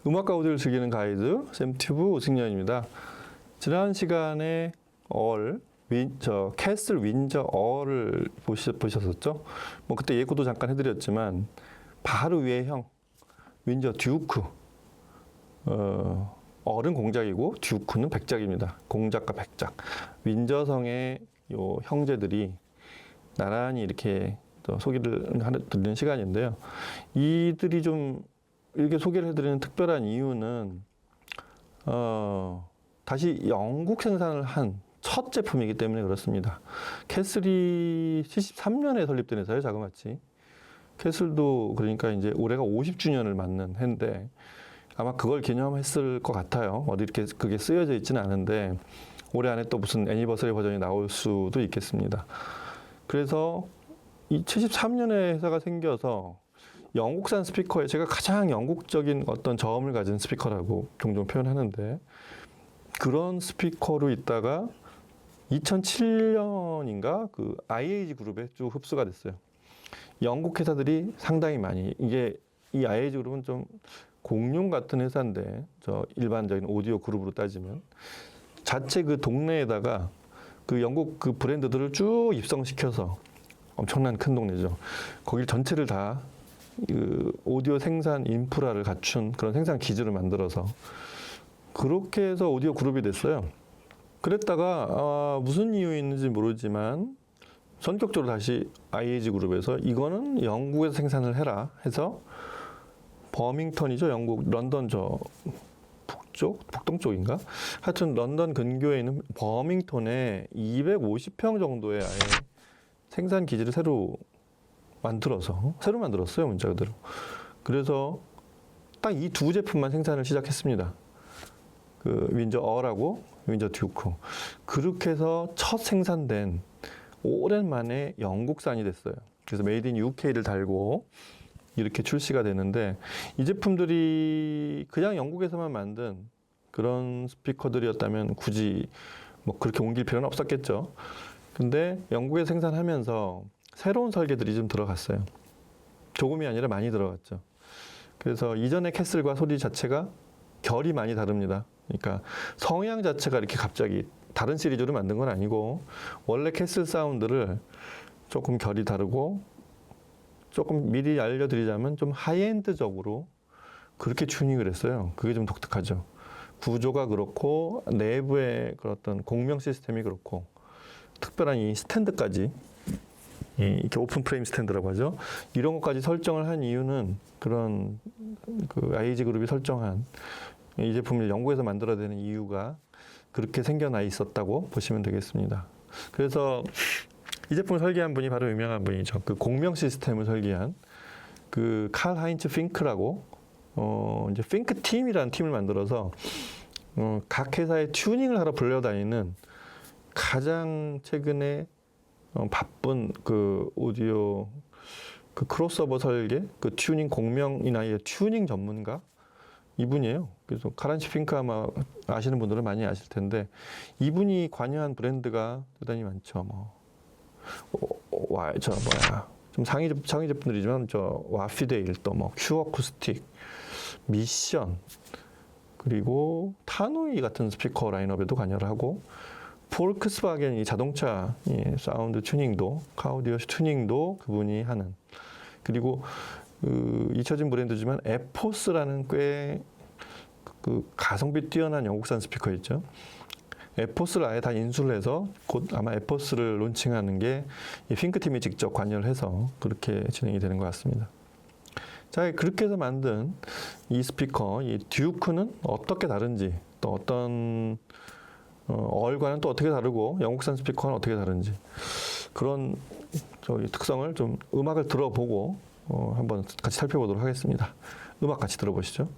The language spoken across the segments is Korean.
음악과 오디오를 즐기는 가이드 샘튜브 오승연입니다. 지난 시간에 캐슬 윈저 얼을 보셨었죠? 뭐 그때 예고도 잠깐 해드렸지만 바로 위의 형 윈저 듀크. 얼은 공작이고 듀크는 백작입니다. 공작과 백작. 윈저성의 요 형제들이 나란히 이렇게 소개를 드리는 시간인데요. 이들이 좀 이렇게 소개를 해드리는 특별한 이유는 다시 영국 생산을 한 첫 제품이기 때문에 그렇습니다. 캐슬이 73년에 설립된 회사예요, 자그마치. 캐슬도 그러니까 이제 올해가 50주년을 맞는 해인데 아마 그걸 기념했을 것 같아요. 어디 이렇게 그게 쓰여져 있지는 않은데 올해 안에 또 무슨 애니버서리 버전이 나올 수도 있겠습니다. 그래서 이 73년에 회사가 생겨서 영국산 스피커에 제가 가장 영국적인 어떤 저음을 가진 스피커라고 종종 표현하는데 그런 스피커로 있다가 2007년인가 그 IAG 그룹에 쭉 흡수가 됐어요. 영국 회사들이 상당히 많이 이 IAG 그룹은 좀 공룡 같은 회사인데 저 일반적인 오디오 그룹으로 따지면 자체 그 동네에다가 그 영국 그 브랜드들을 쭉 입성시켜서 엄청난 큰 동네죠. 거기 전체를 다 그 오디오 생산 인프라를 갖춘 그런 생산 기지를 만들어서 그렇게 해서 오디오 그룹이 됐어요. 그랬다가 무슨 이유 있는지 모르지만 전격적으로 다시 IAG 그룹에서 이거는 영국에서 생산을 해라 해서 버밍턴이죠. 영국 런던 북동쪽인가? 하여튼 런던 근교에 있는 버밍턴에 250평 정도의 아예 생산 기지를 새로 만들었어요. 문자 그대로. 그래서 딱 이 두 제품만 생산을 시작했습니다. 그 윈저 어라고 윈저 듀크. 그렇게 해서 첫 생산된 오랜만에 영국산이 됐어요. 그래서 메이드 인 UK를 달고 이렇게 출시가 되는데 이 제품들이 그냥 영국에서만 만든 그런 스피커들이었다면 굳이 뭐 그렇게 옮길 필요는 없었겠죠. 근데 영국에 생산하면서 새로운 설계들이 좀 들어갔어요. 조금이 아니라 많이 들어갔죠. 그래서 이전의 캐슬과 소리 자체가 결이 많이 다릅니다. 그러니까 성향 자체가 이렇게 갑자기 다른 시리즈로 만든 건 아니고 원래 캐슬 사운드를 조금 결이 다르고 조금 미리 알려드리자면 좀 하이엔드적으로 그렇게 튜닝을 했어요. 그게 좀 독특하죠. 구조가 그렇고 내부의 그런 어떤 공명 시스템이 그렇고 특별한 이 스탠드까지 이렇게 오픈 프레임 스탠드라고 하죠. 이런 것까지 설정을 한 이유는 그런 그 IAG 그룹이 설정한 이 제품을 영국에서 만들어야 되는 이유가 그렇게 생겨나 있었다고 보시면 되겠습니다. 그래서 이 제품을 설계한 분이 바로 유명한 분이죠. 그 공명 시스템을 설계한 그 칼 하인츠 핑크라고 이제 핑크 팀이라는 팀을 만들어서 각 회사의 튜닝을 하러 불려다니는 가장 최근에 바쁜 그 오디오 그 크로스오버 설계 그 튜닝 공명이나 튜닝 전문가 이분이에요. 그래서 카란치 핑크 아마 아시는 분들은 많이 아실 텐데 이분이 관여한 브랜드가 대단히 많죠. 좀 상위 제품들이지만 와피데일 또 큐 어쿠스틱, 미션 그리고 타노이 같은 스피커 라인업에도 관여를 하고 폴크스바겐 이 자동차 사운드 튜닝도 카우디오 튜닝도 그분이 하는 그리고 잊혀진 브랜드지만 에포스라는 꽤 그 가성비 뛰어난 영국산 스피커 있죠. 에포스를 아예 다 인수를 해서 곧 아마 에포스를 론칭하는 게 이 핑크팀이 직접 관여를 해서 그렇게 진행이 되는 것 같습니다. 자, 그렇게 해서 만든 이 스피커, 이 듀크는 어떻게 다른지 또 어떤 얼과는 또 어떻게 다르고 영국산 스피커는 어떻게 다른지 그런 특성을 좀 음악을 들어보고 한번 같이 살펴보도록 하겠습니다. 음악 같이 들어보시죠.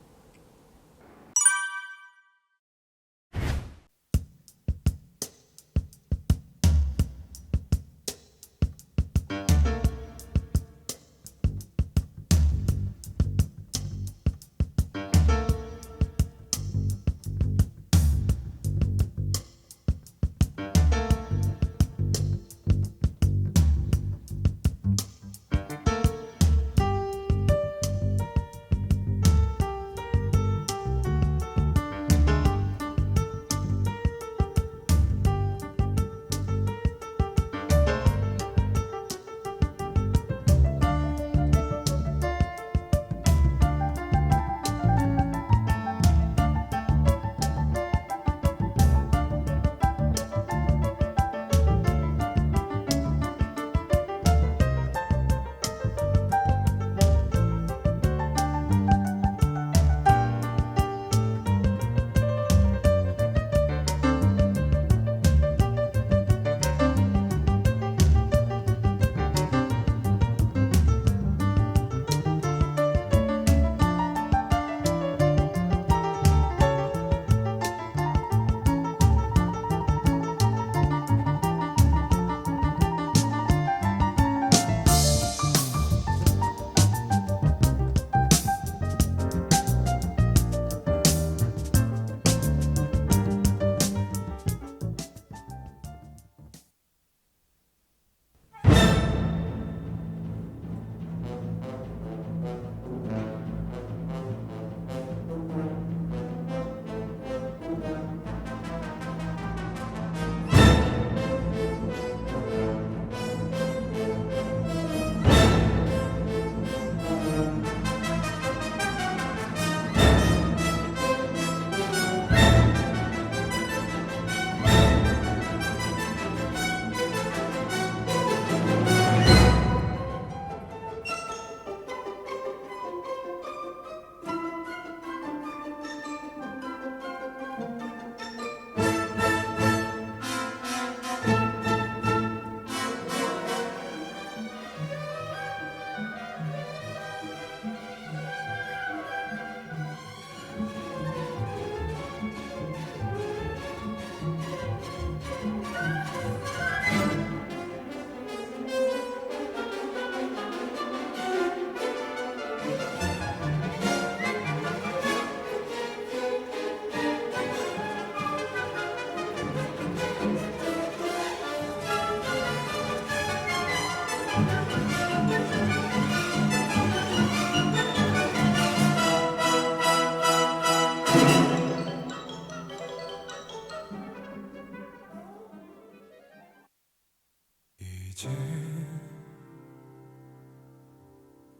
이제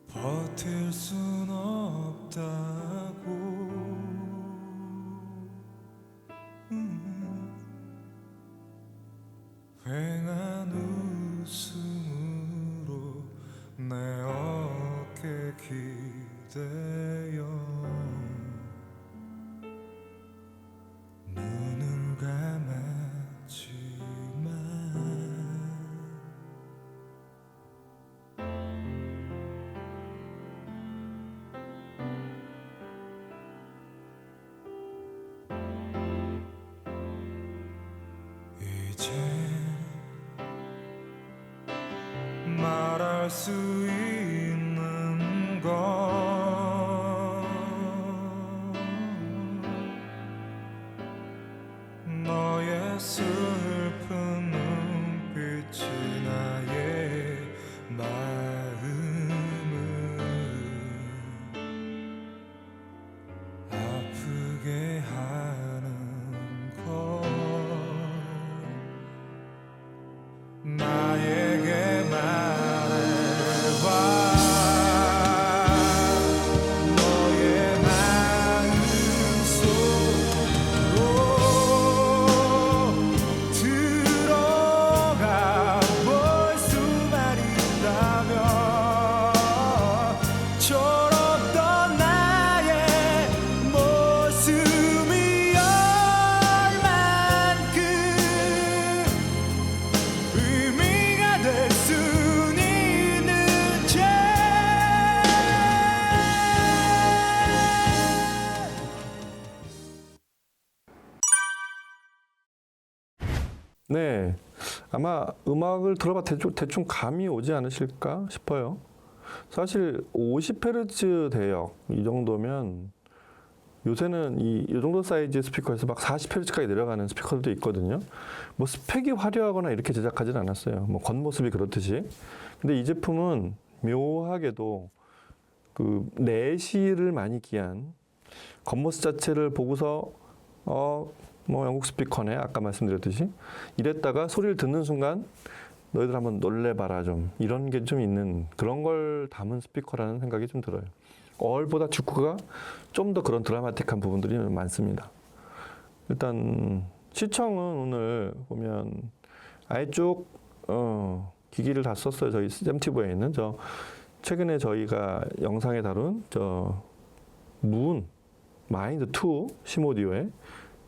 버틸 순 없다고 휑한 웃음으로 내 어깨 기대어 눈을 감았지만 이제 말할 수 있는 건 너의 슬픈 눈빛이 나의 마음을 아프게 하는 걸 나에게 말해봐 너의 마음속으로 들어가 볼 수만 있다면 철없던 나의 모습이 얼만큼 의미가 될 수 있는지 네, 아마 음악을 들어봐 대충 감이 오지 않으실까 싶어요. 사실 50Hz 대역 이 정도면 요새는 이 정도 사이즈 스피커에서 막 40Hz까지 내려가는 스피커들도 있거든요. 뭐 스펙이 화려하거나 이렇게 제작하진 않았어요. 뭐 겉모습이 그렇듯이. 근데 이 제품은 묘하게도 그 내시를 많이 기한 겉모습 자체를 보고서 뭐 영국 스피커네 아까 말씀드렸듯이 이랬다가 소리를 듣는 순간 너희들 한번 놀래봐라 좀 이런 게 좀 있는 그런 걸 담은 스피커라는 생각이 좀 들어요. 얼보다 듀크가 좀 더 그런 드라마틱한 부분들이 많습니다. 일단 시청은 오늘 보면 아예 쭉 기기를 다 썼어요. 저희 샘티브에 있는 저 최근에 저희가 영상에 다룬 저 문 마인드 2 시모디오에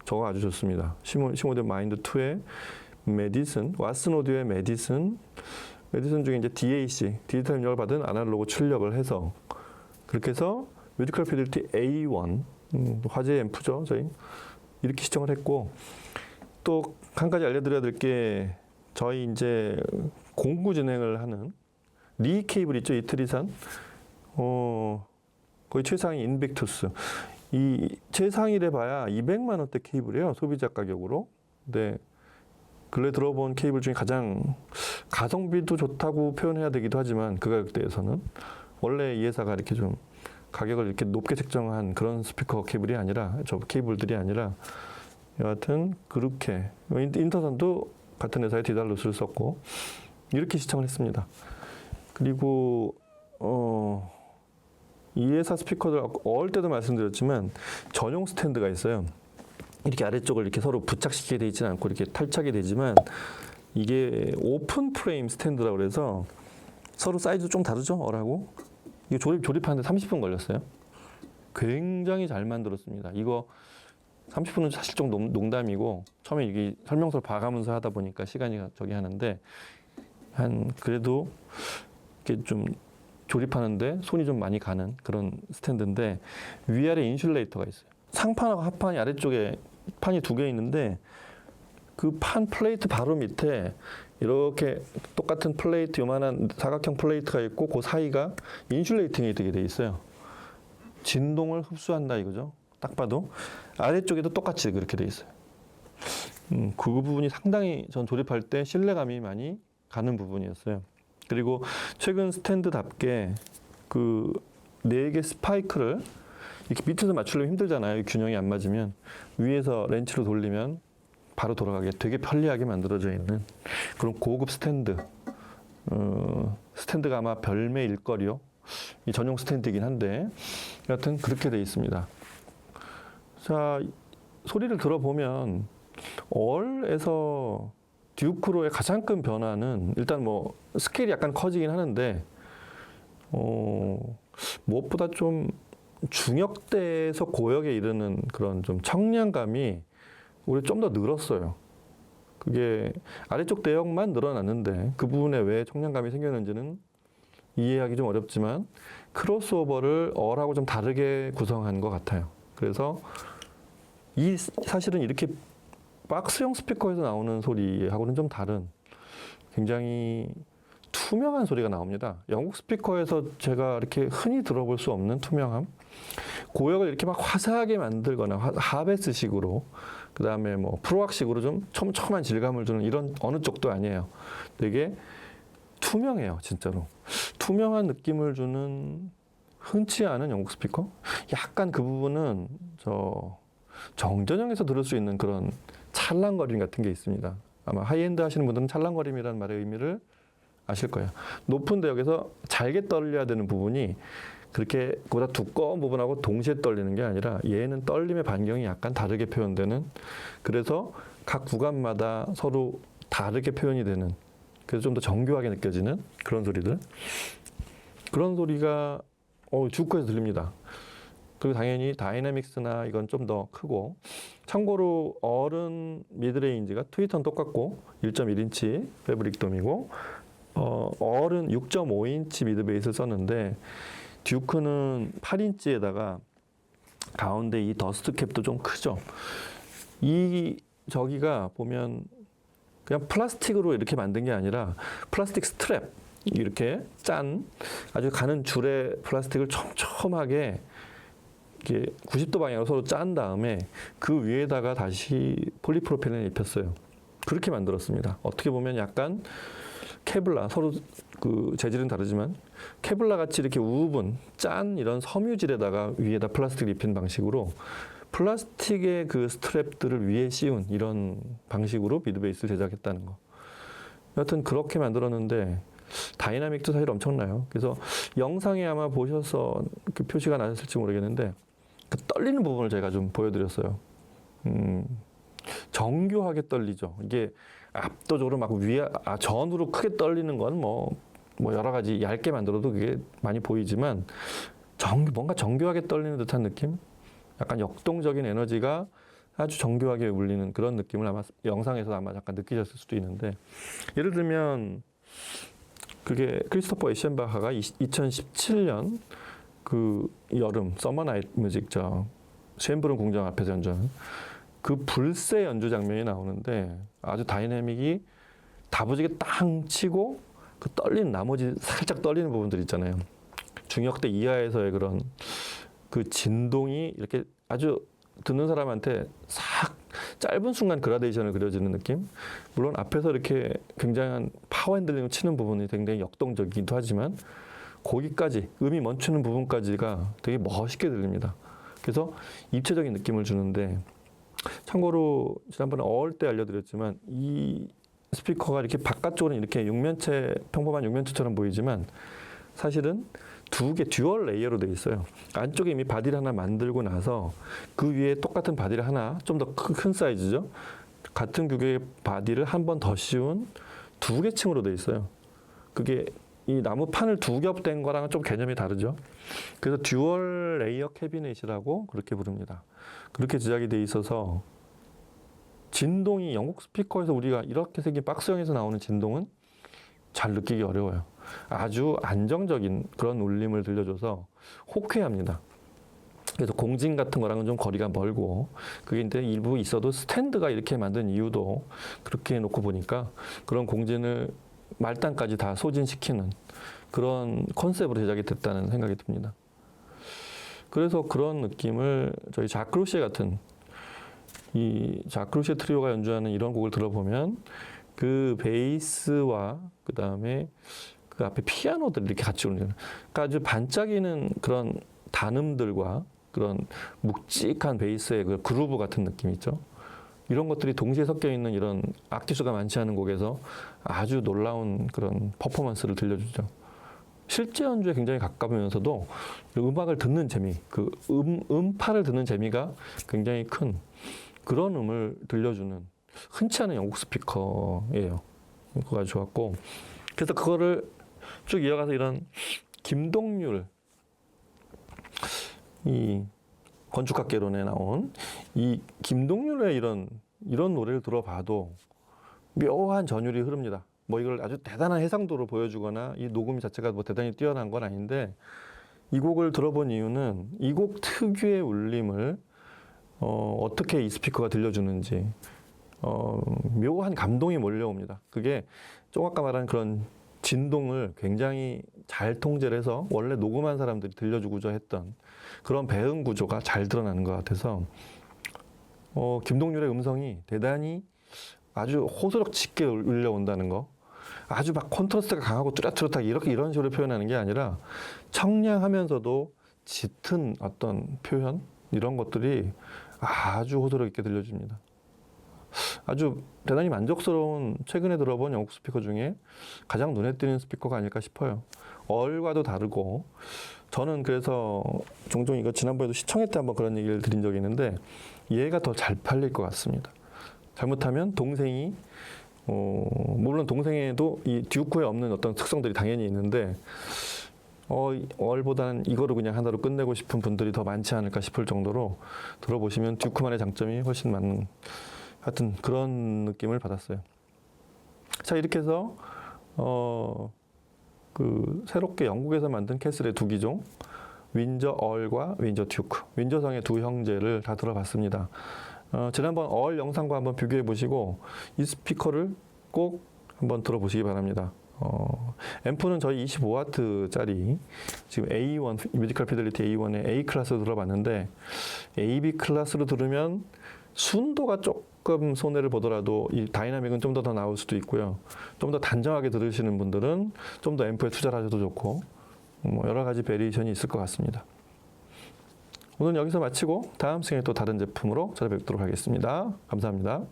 저거 아주 좋습니다. 시모디오 마인드 2의 메디슨, 왓슨 오디오의 메디슨 중에 이제 DAC, 디지털 입력을 받은 아날로그 출력을 해서 그렇게 해서 뮤지컬 피델리티 A1, 화제의 앰프죠, 저희. 이렇게 시청을 했고, 또 한 가지 알려드려야 될 게, 저희 이제 공구 진행을 하는 리 케이블 있죠, 이태리산. 거의 최상위 인빅투스. 이 최상위래 봐야 200만 원대 케이블이에요, 소비자 가격으로. 근데 근래 들어본 케이블 중에 가장 가성비도 좋다고 표현해야 되기도 하지만 그 가격대에서는 원래 이 회사가 이렇게 좀 가격을 이렇게 높게 책정한 그런 스피커 케이블이 아니라 저 케이블들이 아니라 여하튼 그렇게 인터선도 같은 회사의 디달루스를 썼고 이렇게 시청을 했습니다. 그리고 이 회사 스피커들 어릴 때도 말씀드렸지만 전용 스탠드가 있어요. 이렇게 아래쪽을 이렇게 서로 부착시키게 되어 있지는 않고 이렇게 탈착이 되지만 이게 오픈 프레임 스탠드라고 그래서 서로 사이즈 좀 다르죠? 어라고? 이거 조립하는데 30분 걸렸어요. 굉장히 잘 만들었습니다. 이거 30분은 사실 좀 농담이고 처음에 이게 설명서를 봐가면서 하다 보니까 시간이 저기 하는데 그래도 이렇게 좀 조립하는데 손이 좀 많이 가는 그런 스탠드인데 위아래 인슐레이터가 있어요. 상판하고 하판이 아래쪽에 판이 두 개 있는데 그 판 플레이트 바로 밑에 이렇게 똑같은 플레이트 요만한 사각형 플레이트가 있고 그 사이가 인슐레이팅이 되게 돼 있어요. 진동을 흡수한다 이거죠. 딱 봐도 아래쪽에도 똑같이 그렇게 돼 있어요. 그 부분이 상당히 전 조립할 때 신뢰감이 많이 가는 부분이었어요. 그리고 최근 스탠드답게 그 4개 스파이크를 이렇게 밑에서 맞추려면 힘들잖아요. 균형이 안 맞으면 위에서 렌치로 돌리면 바로 돌아가게 되게 편리하게 만들어져 있는 그런 고급 스탠드 스탠드가 아마 별매 일거리요. 이 전용 스탠드이긴 한데 여하튼 그렇게 돼 있습니다. 자, 소리를 들어보면 얼에서 듀크로의 가장 큰 변화는 일단 뭐 스케일이 약간 커지긴 하는데 무엇보다 좀 중역대에서 고역에 이르는 그런 좀 청량감이 오히려 좀 더 늘었어요. 그게 아래쪽 대역만 늘어났는데 그 부분에 왜 청량감이 생겼는지는 이해하기 좀 어렵지만 크로스오버를 얼하고 좀 다르게 구성한 것 같아요. 그래서 사실은 이렇게 박스형 스피커에서 나오는 소리하고는 좀 다른 굉장히 투명한 소리가 나옵니다. 영국 스피커에서 제가 이렇게 흔히 들어볼 수 없는 투명함. 고역을 이렇게 막 화사하게 만들거나 하베스식으로 그다음에 뭐 프로악식으로 좀 촘촘한 질감을 주는 이런 어느 쪽도 아니에요. 되게 투명해요, 진짜로. 투명한 느낌을 주는 흔치 않은 영국 스피커. 약간 그 부분은 정전형에서 들을 수 있는 그런 찰랑거림 같은 게 있습니다. 아마 하이엔드 하시는 분들은 찰랑거림이라는 말의 의미를 아실 거예요. 높은 대역에서 잘게 떨려야 되는 부분이 그렇게 그보다 두꺼운 부분하고 동시에 떨리는 게 아니라 얘는 떨림의 반경이 약간 다르게 표현되는, 그래서 각 구간마다 서로 다르게 표현이 되는, 그래서 좀 더 정교하게 느껴지는 그런 소리들. 그런 소리가 주크에서 들립니다. 그리고 당연히 다이내믹스나 이건 좀 더 크고, 참고로 얼은 미드레인지가 트위터는 똑같고 1.1인치 패브릭 돔이고 얼은 6.5인치 미드베이스를 썼는데 듀크는 8인치에다가 가운데 이 더스트 캡도 좀 크죠. 저기가 보면 그냥 플라스틱으로 이렇게 만든 게 아니라 플라스틱 스트랩 이렇게 아주 가는 줄에 플라스틱을 촘촘하게 이렇게 90도 방향으로 서로 짠 다음에 그 위에다가 다시 폴리프로필렌을 입혔어요. 그렇게 만들었습니다. 어떻게 보면 약간 케블라, 서로 그 재질은 다르지만 케블라 같이 이렇게 우분, 이런 섬유질에다가 위에다 플라스틱을 입힌 방식으로 플라스틱의 그 스트랩들을 위에 씌운 이런 방식으로 미드베이스를 제작했다는 거. 여하튼 그렇게 만들었는데 다이나믹도 사실 엄청나요. 그래서 영상에 아마 보셔서 그 표시가 나셨을지 모르겠는데 그 떨리는 부분을 제가 좀 보여드렸어요. 정교하게 떨리죠. 이게 압도적으로 막 전으로 크게 떨리는 건 뭐 여러 가지 얇게 만들어도 그게 많이 보이지만 뭔가 정교하게 떨리는 듯한 느낌? 약간 역동적인 에너지가 아주 정교하게 울리는 그런 느낌을 아마 영상에서 아마 잠깐 느끼셨을 수도 있는데, 예를 들면 그게 크리스토퍼 에셴바하가 2017년 그 여름 서머 나이트 뮤직 쉔브른 궁정 앞에서 연주하는 그 불새 연주 장면이 나오는데 아주 다이내믹이 다부지게 땅 치고 그 떨리는 나머지 살짝 떨리는 부분들 있잖아요. 중역대 이하에서의 그런 그 진동이 이렇게 아주 듣는 사람한테 싹 짧은 순간 그라데이션을 그려지는 느낌. 물론 앞에서 이렇게 굉장한 파워 핸들링을 치는 부분이 굉장히 역동적이기도 하지만 거기까지 음이 멈추는 부분까지가 되게 멋있게 들립니다. 그래서 입체적인 느낌을 주는데, 참고로 지난번에 어울 때 알려드렸지만 이 스피커가 이렇게 바깥쪽으로는 이렇게 평범한 육면체처럼 보이지만 사실은 두 개 듀얼 레이어로 되어 있어요. 안쪽에 이미 바디를 하나 만들고 나서 그 위에 똑같은 바디를 하나 좀 더 큰 사이즈죠. 같은 규격의 바디를 한 번 더 씌운 두 개 층으로 되어 있어요. 그게 이 나무 판을 두 겹 된 거랑은 좀 개념이 다르죠. 그래서 듀얼 레이어 캐비넷이라고 그렇게 부릅니다. 그렇게 제작이 돼 있어서 진동이 영국 스피커에서 우리가 이렇게 생긴 박스형에서 나오는 진동은 잘 느끼기 어려워요. 아주 안정적인 그런 울림을 들려줘서 호쾌합니다. 그래서 공진 같은 거랑은 좀 거리가 멀고, 그게 이제 일부 있어도 스탠드가 이렇게 만든 이유도 그렇게 해놓고 보니까 그런 공진을 말단까지 다 소진시키는 그런 컨셉으로 제작이 됐다는 생각이 듭니다. 그래서 그런 느낌을 저희 자크 루시에 같은 이 자크 루시에 트리오가 연주하는 이런 곡을 들어보면 그 베이스와 그 다음에 그 앞에 피아노들이 이렇게 같이 울리는, 그러니까 아주 반짝이는 그런 단음들과 그런 묵직한 베이스의 그 그루브 같은 느낌 있죠. 이런 것들이 동시에 섞여 있는 이런 악기수가 많지 않은 곡에서 아주 놀라운 그런 퍼포먼스를 들려주죠. 실제 연주에 굉장히 가까우면서도 음악을 듣는 재미, 그 음파를 듣는 재미가 굉장히 큰 그런 음을 들려주는 흔치 않은 영국 스피커예요. 그거 아주 좋았고, 그래서 그거를 쭉 이어가서 이런 김동률, 이 건축학개론에 나온 이 김동률의 이런 노래를 들어봐도 묘한 전율이 흐릅니다. 뭐 이걸 아주 대단한 해상도로 보여주거나 이 녹음 자체가 뭐 대단히 뛰어난 건 아닌데, 이 곡을 들어본 이유는 이 곡 특유의 울림을 어떻게 이 스피커가 들려주는지 묘한 감동이 몰려옵니다. 그게 좀 아까 말한 그런 진동을 굉장히 잘 통제를 해서 원래 녹음한 사람들이 들려주고자 했던 그런 배음 구조가 잘 드러나는 것 같아서 김동률의 음성이 대단히 아주 호소력짙게 울려온다는 거, 아주 막 콘트라스트가 강하고 뚜렷뚜렷하게 이런 식으로 표현하는 게 아니라 청량하면서도 짙은 어떤 표현, 이런 것들이 아주 호소력 있게 들려줍니다. 아주 대단히 만족스러운 최근에 들어본 영국 스피커 중에 가장 눈에 띄는 스피커가 아닐까 싶어요. 얼과도 다르고, 저는 그래서 종종 이거 지난번에도 시청회 때 한번 그런 얘기를 드린 적이 있는데, 얘가 더 잘 팔릴 것 같습니다. 잘못하면 동생이 물론 동생에도 이 듀크에 없는 어떤 특성들이 당연히 있는데 얼보다는 이거를 그냥 하나로 끝내고 싶은 분들이 더 많지 않을까 싶을 정도로 들어보시면 듀크만의 장점이 훨씬 많은, 하여튼 그런 느낌을 받았어요. 자, 이렇게 해서 그 새롭게 영국에서 만든 캐슬의 두 기종, 윈저 얼과 윈저 듀크, 윈저성의 두 형제를 다 들어봤습니다. 지난번 얼 영상과 한번 비교해 보시고 이 스피커를 꼭 한번 들어보시기 바랍니다. 앰프는 저희 25W짜리 지금 A1 뮤지컬 피델리티 A1의 A 클래스로 들어봤는데, AB 클래스로 들으면 순도가 조금 손해를 보더라도 이 다이나믹은 좀 더 나올 수도 있고요. 좀 더 단정하게 들으시는 분들은 좀 더 앰프에 투자를 하셔도 좋고, 뭐 여러 가지 베리에이션이 있을 것 같습니다. 오늘 여기서 마치고 다음 시간에 또 다른 제품으로 찾아뵙도록 하겠습니다. 감사합니다.